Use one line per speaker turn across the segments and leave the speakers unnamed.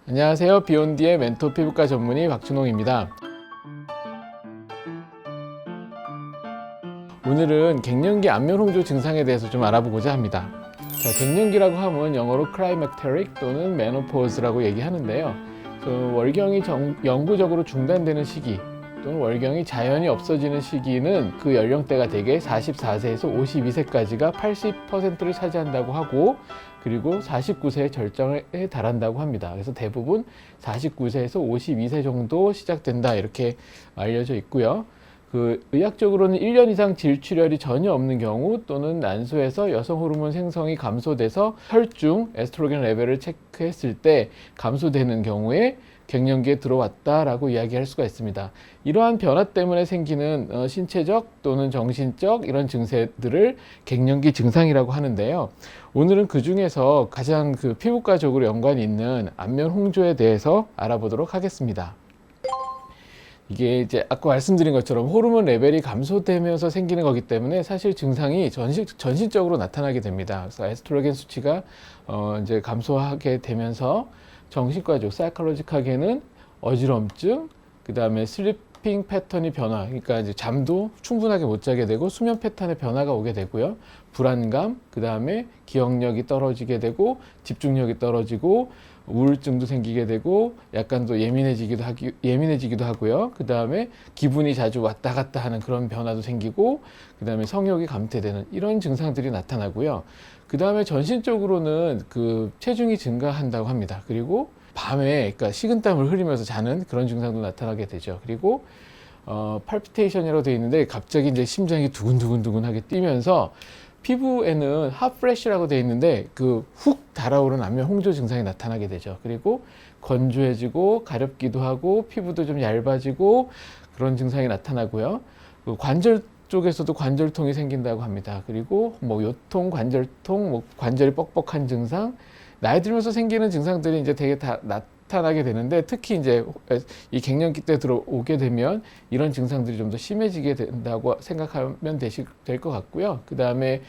안녕하세요. 비욘디의 멘토 피부과 전문의 박준홍입니다. 오늘은 갱년기 안면홍조 증상에 대해서 좀 알아보고자 합니다. 자, 갱년기라고 하면 영어로 클라이맥테릭 또는 메노포즈라고 얘기하는데요. 월경이 영구적으로 중단되는 시기 또는 월경이 자연히 없어지는 시기는 그 연령대가 대개 44세에서 52세까지가 80%를 차지한다고 하고, 그리고 49세의 절정에 달한다고 합니다. 그래서 대부분 49세에서 52세 정도 시작된다 이렇게 알려져 있고요. 의학적으로는 1년 이상 질출혈이 전혀 없는 경우 또는 난소에서 여성 호르몬 생성이 감소돼서 혈중 에스트로겐 레벨을 체크했을 때 감소되는 경우에 갱년기에 들어왔다라고 이야기할 수가 있습니다. 이러한 변화 때문에 생기는 신체적 또는 정신적 이런 증세들을 갱년기 증상이라고 하는데요. 오늘은 그 중에서 가장 피부과적으로 연관이 있는 안면 홍조에 대해서 알아보도록 하겠습니다. 이게 이제 아까 말씀드린 것처럼 호르몬 레벨이 감소되면서 생기는 거기 때문에 사실 증상이 전신적으로 나타나게 됩니다. 그래서 에스트로겐 수치가 이제 감소하게 되면서 정신과적, 사이콜로직하게는 어지럼증, 그 다음에 슬리핑 패턴이 변화, 그러니까 이제 잠도 충분하게 못 자게 되고 수면 패턴의 변화가 오게 되고요. 불안감, 그 다음에 기억력이 떨어지게 되고 집중력이 떨어지고 우울증도 생기게 되고 약간 또 예민해지기도 하고요. 그 다음에 기분이 자주 왔다 갔다 하는 그런 변화도 생기고, 그 다음에 성욕이 감퇴되는 이런 증상들이 나타나고요. 그 다음에 전신적으로는 체중이 증가한다고 합니다. 그리고 밤에 그러니까 식은땀을 흘리면서 자는 그런 증상도 나타나게 되죠. 그리고 팔피테이션이라고 되어 있는데 갑자기 이제 심장이 두근두근하게 뛰면서 피부에는 핫플래시라고 되어 있는데 훅 달아오르는 안면 홍조 증상이 나타나게 되죠. 그리고 건조해지고 가렵기도 하고 피부도 좀 얇아지고 그런 증상이 나타나고요. 관절 쪽에서도 관절통이 생긴다고 합니다. 그리고 요통, 관절통, 관절이 뻑뻑한 증상, 나이 들면서 생기는 증상들이 이제 되게 다 나타나게 되는데, 특히 이제 이 갱년기 때 들어오게 되면 이런 증상들이 좀 더 심해지게 된다고 생각하면 될 것 같고요. 그 다음에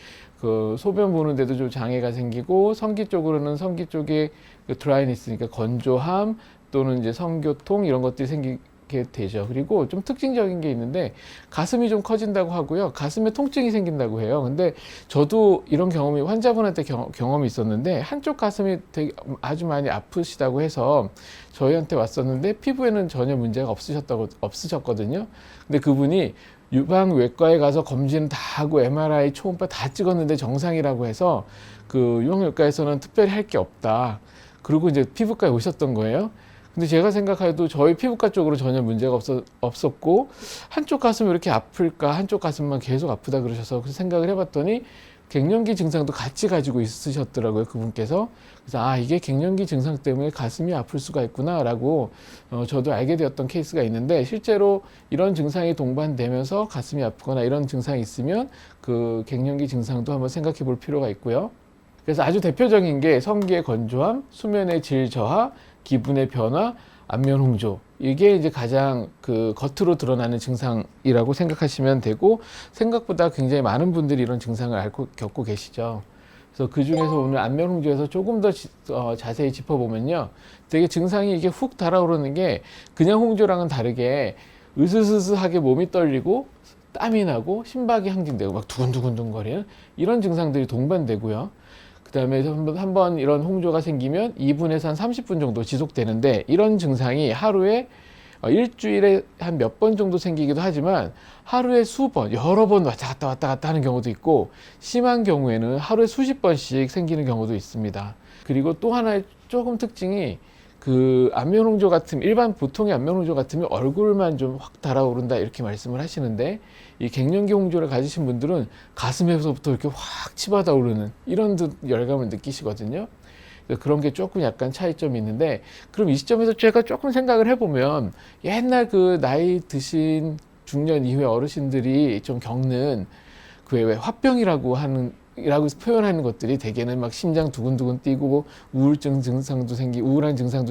소변 보는데도 좀 장애가 생기고, 성기 쪽으로는 성기 쪽에 드라이니스, 그러니까 건조함 또는 이제 성교통 이런 것들이 생기게 되죠. 그리고 좀 특징적인 게 있는데 가슴이 좀 커진다고 하고요. 가슴에 통증이 생긴다고 해요. 근데 저도 이런 경험이 환자분한테 경험이 있었는데, 한쪽 가슴이 되게 아주 많이 아프시다고 해서 저희한테 왔었는데 피부에는 전혀 문제가 없으셨거든요. 근데 그분이 유방외과에 가서 검진 다 하고 MRI, 초음파 다 찍었는데 정상이라고 해서 유방외과에서는 특별히 할 게 없다. 그리고 이제 피부과에 오셨던 거예요. 근데 제가 생각해도 저희 피부과 쪽으로 전혀 문제가 없었고, 한쪽 가슴이 왜 이렇게 아플까, 한쪽 가슴만 계속 아프다 그러셔서 그래서 생각을 해봤더니 갱년기 증상도 같이 가지고 있으셨더라고요, 그분께서. 그래서 이게 갱년기 증상 때문에 가슴이 아플 수가 있구나 라고 저도 알게 되었던 케이스가 있는데, 실제로 이런 증상이 동반되면서 가슴이 아프거나 이런 증상이 있으면 갱년기 증상도 한번 생각해 볼 필요가 있고요. 그래서 아주 대표적인 게 성기의 건조함, 수면의 질 저하, 기분의 변화, 안면 홍조, 이게 이제 가장 겉으로 드러나는 증상이라고 생각하시면 되고, 생각보다 굉장히 많은 분들이 이런 증상을 겪고 계시죠. 그래서 그 중에서 오늘 안면 홍조에서 조금 더 자세히 짚어보면요, 되게 증상이 이게 훅 달아오르는 게 그냥 홍조랑은 다르게 으스스스하게 몸이 떨리고 땀이 나고 심박이 항진되고 막 두근두근 거리는 이런 증상들이 동반되고요. 그 다음에 한번 이런 홍조가 생기면 2분에서 한 30분 정도 지속되는데, 이런 증상이 하루에 일주일에 한 몇 번 정도 생기기도 하지만 하루에 수번, 여러 번 왔다 갔다 하는 경우도 있고, 심한 경우에는 하루에 수십 번씩 생기는 경우도 있습니다. 그리고 또 하나의 조금 특징이 안면 홍조 같으면, 일반 보통의 안면 홍조 같으면 얼굴만 좀 확 달아오른다 이렇게 말씀을 하시는데, 이 갱년기 홍조를 가지신 분들은 가슴에서부터 이렇게 확 치받아 오르는 이런 열감을 느끼시거든요. 그런 게 조금 약간 차이점이 있는데, 그럼 이 시점에서 제가 조금 생각을 해보면, 옛날 나이 드신 중년 이후의 어르신들이 좀 겪는 왜 화병이라고 표현하는 것들이 대개는 막 심장 두근두근 뛰고 우울한 증상도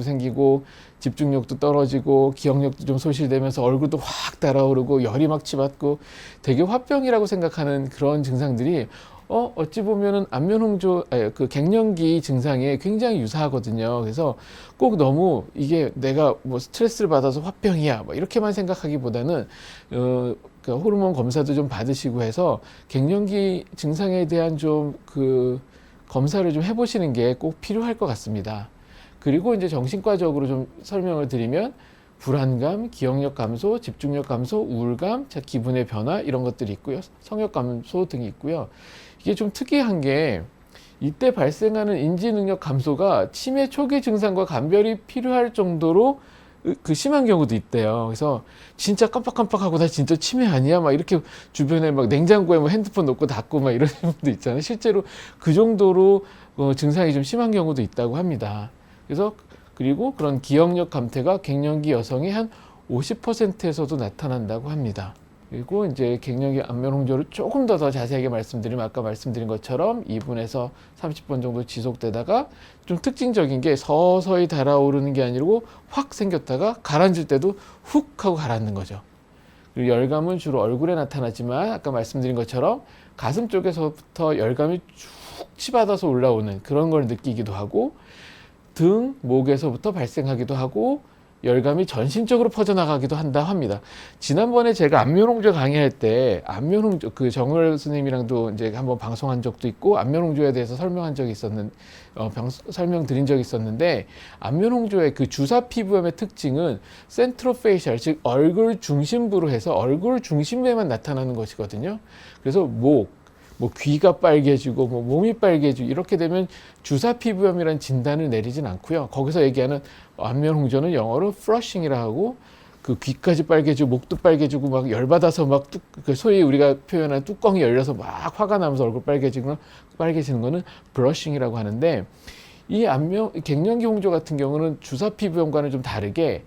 생기고 집중력도 떨어지고 기억력도 좀 소실되면서 얼굴도 확 달아오르고 열이 막 치받고 되게 화병이라고 생각하는 그런 증상들이 어찌 보면은 안면홍조, 그 갱년기 증상에 굉장히 유사하거든요. 그래서 꼭 너무 이게 내가 뭐 스트레스를 받아서 화병이야, 뭐 이렇게만 생각하기보다는, 그 호르몬 검사도 좀 받으시고 해서 갱년기 증상에 대한 좀 그 검사를 좀 해보시는 게 꼭 필요할 것 같습니다. 그리고 이제 정신과적으로 좀 설명을 드리면, 불안감, 기억력 감소, 집중력 감소, 우울감, 기분의 변화 이런 것들이 있고요. 성욕 감소 등이 있고요. 이게 좀 특이한 게 이때 발생하는 인지 능력 감소가 치매 초기 증상과 감별이 필요할 정도로 그 심한 경우도 있대요. 그래서 진짜 깜빡깜빡하고 나 진짜 치매 아니야? 막 이렇게 주변에 막 냉장고에 뭐 핸드폰 놓고 닫고 막 이런 분도 있잖아요. 실제로 그 정도로 증상이 좀 심한 경우도 있다고 합니다. 그래서 그리고 그런 기억력 감퇴가 갱년기 여성의 한 50%에서도 나타난다고 합니다. 그리고 이제 갱년기 안면홍조를 조금 더 자세하게 말씀드리면 아까 말씀드린 것처럼 2분에서 30분 정도 지속되다가 좀 특징적인 게 서서히 달아오르는 게 아니고 확 생겼다가 가라앉을 때도 훅 하고 가라앉는 거죠. 그리고 열감은 주로 얼굴에 나타나지만 아까 말씀드린 것처럼 가슴 쪽에서부터 열감이 쭉 치받아서 올라오는 그런 걸 느끼기도 하고 등, 목에서부터 발생하기도 하고 열감이 전신적으로 퍼져나가기도 한다 합니다. 지난번에 제가 안면홍조 강의할 때 안면홍조 그 정월 스님이랑도 이제 한번 방송한 적도 있고 안면홍조에 대해서 설명한 적이 설명드린 적이 있었는데 안면홍조의 그 주사 피부염의 특징은 센트로페이셜 즉 얼굴 중심부로 해서 얼굴 중심에만 나타나는 것이거든요. 그래서 뭐 귀가 빨개지고 뭐 몸이 빨개지고 이렇게 되면 주사 피부염이라는 진단을 내리진 않고요. 거기서 얘기하는 안면홍조는 영어로 flushing이라 하고 그 귀까지 빨개지고 목도 빨개지고 막 열받아서 막 소위 우리가 표현하는 뚜껑이 열려서 막 화가 나면서 얼굴 빨개지는 거는 blushing이라고 하는데 이 갱년기 홍조 같은 경우는 주사 피부염과는 좀 다르게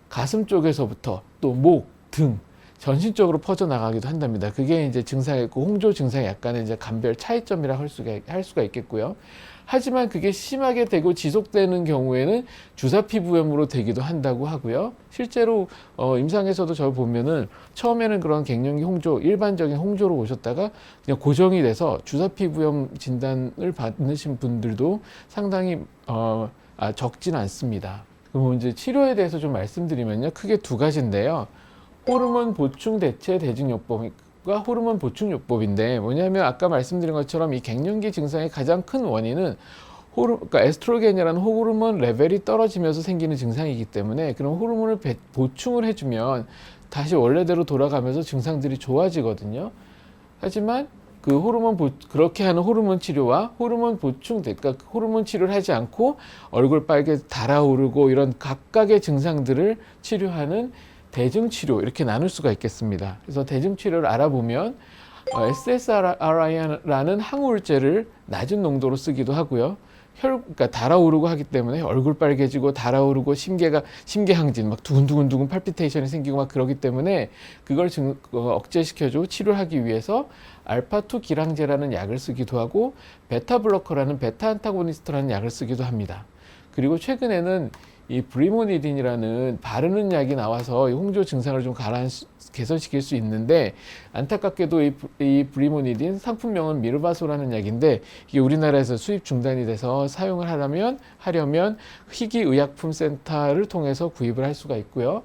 가슴 쪽에서부터 또 목, 등 전신적으로 퍼져나가기도 한답니다. 그게 이제 증상의 그 홍조 증상의 약간의 이제 감별 차이점이라 할 수가 있겠고요. 하지만 그게 심하게 되고 지속되는 경우에는 주사 피부염으로 되기도 한다고 하고요. 실제로 임상에서도 저 보면은 처음에는 그런 갱년기 홍조, 일반적인 홍조로 오셨다가 그냥 고정이 돼서 주사 피부염 진단을 받으신 분들도 상당히 적지는 않습니다. 그럼 이제 치료에 대해서 좀 말씀드리면요, 크게 두 가지인데요. 호르몬 보충 대체 대증요법과 호르몬 보충요법인데 뭐냐면 아까 말씀드린 것처럼 이 갱년기 증상의 가장 큰 원인은 그러니까 에스트로겐이라는 호르몬 레벨이 떨어지면서 생기는 증상이기 때문에 그런 호르몬을 보충을 해주면 다시 원래대로 돌아가면서 증상들이 좋아지거든요. 하지만 그 그렇게 하는 호르몬 치료와 호르몬 보충, 그러니까 호르몬 치료를 하지 않고 얼굴 빨개 달아오르고 이런 각각의 증상들을 치료하는 대증치료 이렇게 나눌 수가 있겠습니다. 그래서 대증치료를 알아보면 SSRI라는 항우울제를 낮은 농도로 쓰기도 하고요. 그러니까 달아오르고 하기 때문에 얼굴 빨개지고 달아오르고 심계항진 막 두근두근 팔피테이션이 생기고 막 그러기 때문에 그걸 억제시켜주고 치료하기 위해서 알파2 기랑제라는 약을 쓰기도 하고 베타블로커라는 베타 안타고니스트라는 약을 쓰기도 합니다. 그리고 최근에는 이 브리모니딘이라는 바르는 약이 나와서 이 홍조 증상을 좀 개선시킬 수 있는데 안타깝게도 이 브리모니딘 상품명은 미르바소라는 약인데 이게 우리나라에서 수입 중단이 돼서 사용을 하려면 희귀의약품센터를 통해서 구입을 할 수가 있고요.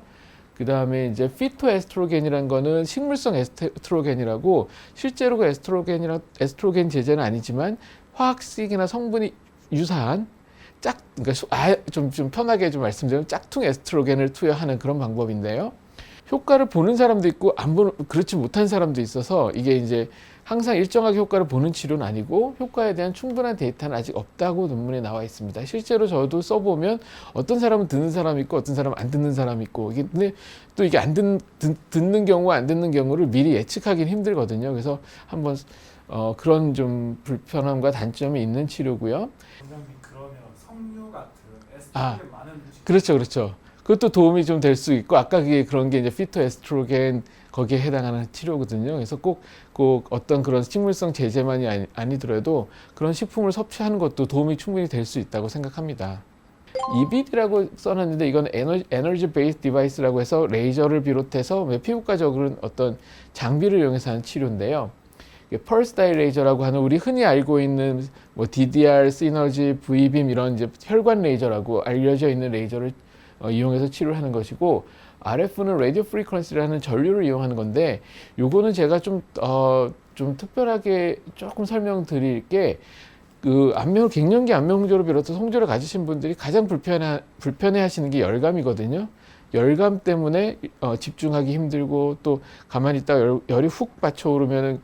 그 다음에 이제 피토에스트로겐이라는 거는 식물성 에스트로겐이라고 실제로 그 에스트로겐 제제는 아니지만 화학식이나 성분이 유사한 그러니까 좀 편하게 좀 말씀드리면 짝퉁 에스트로겐을 투여하는 그런 방법인데요. 효과를 보는 사람도 있고 그렇지 못한 사람도 있어서 이게 이제 항상 일정하게 효과를 보는 치료는 아니고 효과에 대한 충분한 데이터는 아직 없다고 논문에 나와 있습니다. 실제로 저도 써보면 어떤 사람은 듣는 사람이 있고 어떤 사람은 안 듣는 사람이 있고 근데 또 이게 듣는 경우와 안 듣는 경우를 미리 예측하기는 힘들거든요. 그래서 한번 그런 좀 불편함과 단점이 있는 치료고요.
그러면 석류 같은 에스트로겐 많은
그렇죠. 그것도 도움이 좀 될 수 있고 아까 그런 게 이제 피토에스트로겐 거기에 해당하는 치료거든요. 그래서 꼭 어떤 그런 식물성 제제만이 아니더라도 그런 식품을 섭취하는 것도 도움이 충분히 될 수 있다고 생각합니다. EBD라고 써놨는데 이건 에너지 베이스 디바이스라고 해서 레이저를 비롯해서 피부과 적은 어떤 장비를 이용해서 하는 치료인데요. 펄스 다이레이저라고 하는 우리 흔히 알고 있는 뭐 DDR, 시너지, V빔 이런 이제 혈관 레이저라고 알려져 있는 레이저를 이용해서 치료를 하는 것이고, RF는 라디오 프리퀀시라는 전류를 이용하는 건데, 요거는 제가 좀 특별하게 조금 설명드릴 게, 그 갱년기 안면홍조를 비롯해서 홍조를 가지신 분들이 가장 불편해 하시는 게 열감이거든요. 열감 때문에 집중하기 힘들고, 또 가만히 있다가 열이 훅 받쳐오르면은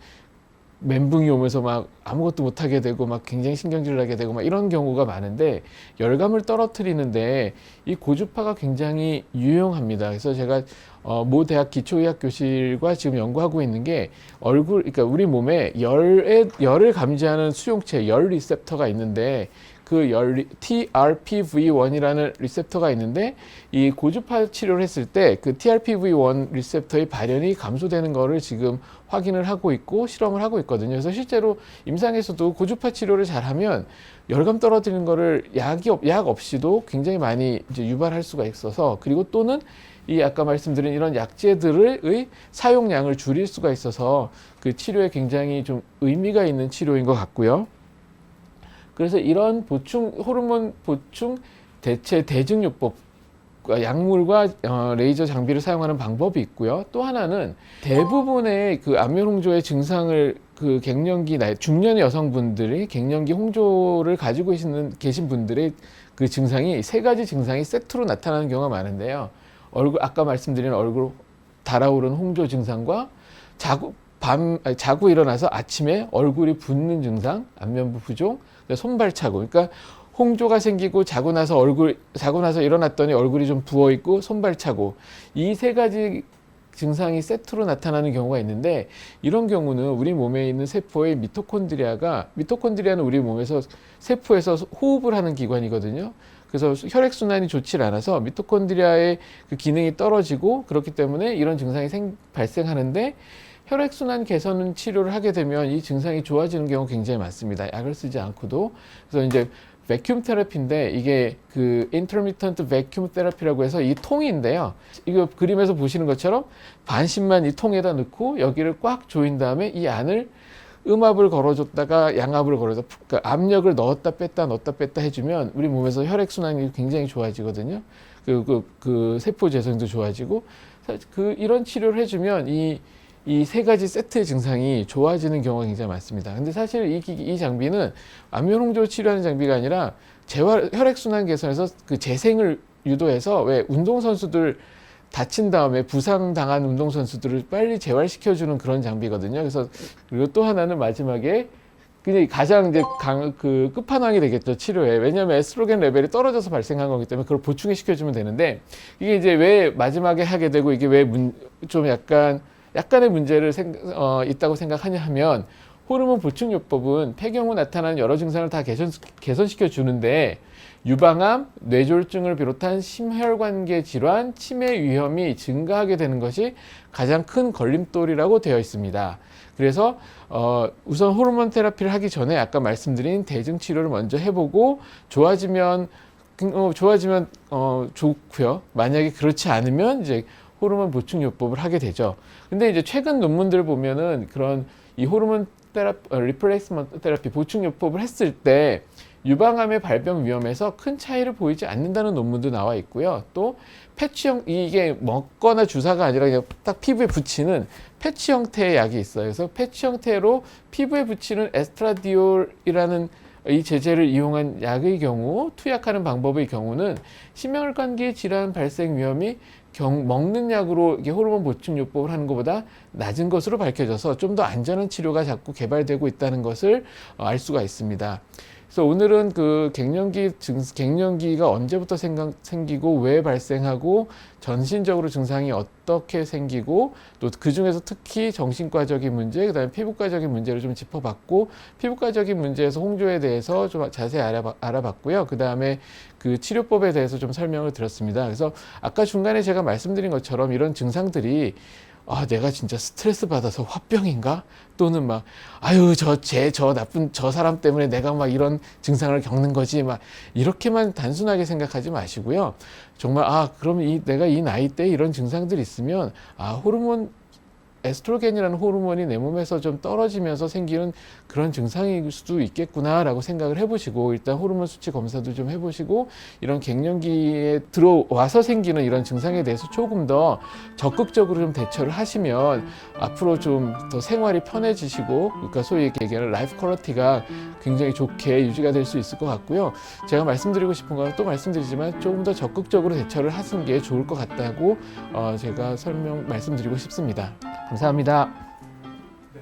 멘붕이 오면서 막 아무것도 못하게 되고 막 굉장히 신경질을 하게 되고 막 이런 경우가 많은데, 열감을 떨어뜨리는데 이 고주파가 굉장히 유용합니다. 그래서 제가 모 대학 기초의학교실과 지금 연구하고 있는 게, 그러니까 우리 몸에 열을 감지하는 수용체, 열 리셉터가 있는데, 그 TRPV1이라는 리셉터가 있는데, 이 고주파 치료를 했을 때 그 TRPV1 리셉터의 발현이 감소되는 거를 지금 확인을 하고 있고 실험을 하고 있거든요. 그래서 실제로 임상에서도 고주파 치료를 잘하면 열감 떨어뜨리는 거를 약 없이도 굉장히 많이 이제 유발할 수가 있어서, 그리고 또는 이 아까 말씀드린 이런 약제들의 사용량을 줄일 수가 있어서 그 치료에 굉장히 좀 의미가 있는 치료인 것 같고요. 그래서 이런 호르몬 보충 대체 대증요법, 약물과 레이저 장비를 사용하는 방법이 있고요. 또 하나는 대부분의 그 안면홍조의 증상을 그 갱년기 중년 여성분들이 갱년기 홍조를 가지고 계신 분들의 그 증상이 세 가지 증상이 세트로 나타나는 경우가 많은데요. 아까 말씀드린 얼굴 달아오르는 홍조 증상과 자고 일어나서 아침에 얼굴이 붓는 증상, 안면부 부종, 손발 차고. 그러니까 홍조가 생기고 자고 나서 일어났더니 얼굴이 좀 부어 있고 손발 차고. 이 세 가지 증상이 세트로 나타나는 경우가 있는데, 이런 경우는 우리 몸에 있는 세포의 미토콘드리아는 우리 몸에서 세포에서 호흡을 하는 기관이거든요. 그래서 혈액순환이 좋지 않아서 미토콘드리아의 그 기능이 떨어지고, 그렇기 때문에 이런 증상이 발생하는데, 혈액순환 개선 치료를 하게 되면 이 증상이 좋아지는 경우가 굉장히 많습니다. 약을 쓰지 않고도. 그래서 이제 베큐um 테라피인데, 이게 그 intermittent vacuum therapy라고 해서 이 통인데요. 이거 그림에서 보시는 것처럼 반신만 이 통에다 넣고 여기를 꽉 조인 다음에 이 안을 음압을 걸어줬다가 양압을 그러니까 압력을 넣었다 뺐다 해주면 우리 몸에서 혈액순환이 굉장히 좋아지거든요. 그 세포 재생도 좋아지고, 이런 치료를 해주면 이 세 가지 세트의 증상이 좋아지는 경우가 굉장히 많습니다. 근데 사실 이 장비는 안면홍조 치료하는 장비가 아니라 혈액순환 개선에서 그 재생을 유도해서, 왜 운동선수들 다친 다음에 부상당한 운동선수들을 빨리 재활시켜주는 그런 장비거든요. 그래서, 그리고 또 하나는 마지막에 그냥 가장 이제 그 끝판왕이 되겠죠, 치료에. 왜냐하면 에스트로겐 레벨이 떨어져서 발생한 거기 때문에 그걸 보충해 시켜주면 되는데, 이게 이제 왜 마지막에 하게 되고, 이게 왜 좀 약간의 문제를 있다고 생각하냐 하면, 호르몬 보충요법은 폐경 후 나타나는 여러 증상을 다 개선시켜 주는데, 유방암, 뇌졸중을 비롯한 심혈관계 질환, 치매 위험이 증가하게 되는 것이 가장 큰 걸림돌이라고 되어 있습니다. 그래서 우선 호르몬 테라피를 하기 전에 아까 말씀드린 대증 치료를 먼저 해보고, 좋아지면 좋고요. 만약에 그렇지 않으면 이제 호르몬 보충요법을 하게 되죠. 근데 이제 최근 논문들을 보면은 그런 이 호르몬 리플레이스먼트 테라피 보충요법을 했을 때 유방암의 발병 위험에서 큰 차이를 보이지 않는다는 논문도 나와 있고요. 또 패치형, 이게 먹거나 주사가 아니라 그냥 딱 피부에 붙이는 패치 형태의 약이 있어요. 그래서 패치 형태로 피부에 붙이는 에스트라디올이라는 이 제제를 이용한 약의 경우, 투약하는 방법의 경우는 심혈관계 질환 발생 위험이 먹는 약으로 이게 호르몬 보충요법을 하는 것보다 낮은 것으로 밝혀져서 좀 더 안전한 치료가 자꾸 개발되고 있다는 것을 알 수가 있습니다. 그래서 오늘은 그 갱년기가 언제부터 생기고 왜 발생하고 전신적으로 증상이 어떻게 생기고, 또 그 중에서 특히 정신과적인 문제, 그다음에 피부과적인 문제를 좀 짚어봤고, 피부과적인 문제에서 홍조에 대해서 좀 자세히 알아봤고요. 그다음에 그 치료법에 대해서 좀 설명을 드렸습니다. 그래서 아까 중간에 제가 말씀드린 것처럼 이런 증상들이 내가 진짜 스트레스 받아서 화병인가? 또는 막, 저 나쁜 저 사람 때문에 내가 막 이런 증상을 겪는 거지. 막, 이렇게만 단순하게 생각하지 마시고요. 정말, 그럼 내가 이 나이 때 이런 증상들이 있으면, 호르몬 에스트로겐이라는 호르몬이 내 몸에서 좀 떨어지면서 생기는 그런 증상일 수도 있겠구나라고 생각을 해보시고 일단 호르몬 수치 검사도 좀 해보시고 이런 갱년기에 들어와서 생기는 이런 증상에 대해서 조금 더 적극적으로 좀 대처를 하시면 앞으로 좀 더 생활이 편해지시고 그러니까 소위 얘기하는 라이프 퀄리티가 굉장히 좋게 유지가 될 수 있을 것 같고요. 제가 말씀드리고 싶은 건 또 말씀드리지만 조금 더 적극적으로 대처를 하시는 게 좋을 것 같다고 제가 말씀드리고 싶습니다. 감사합니다.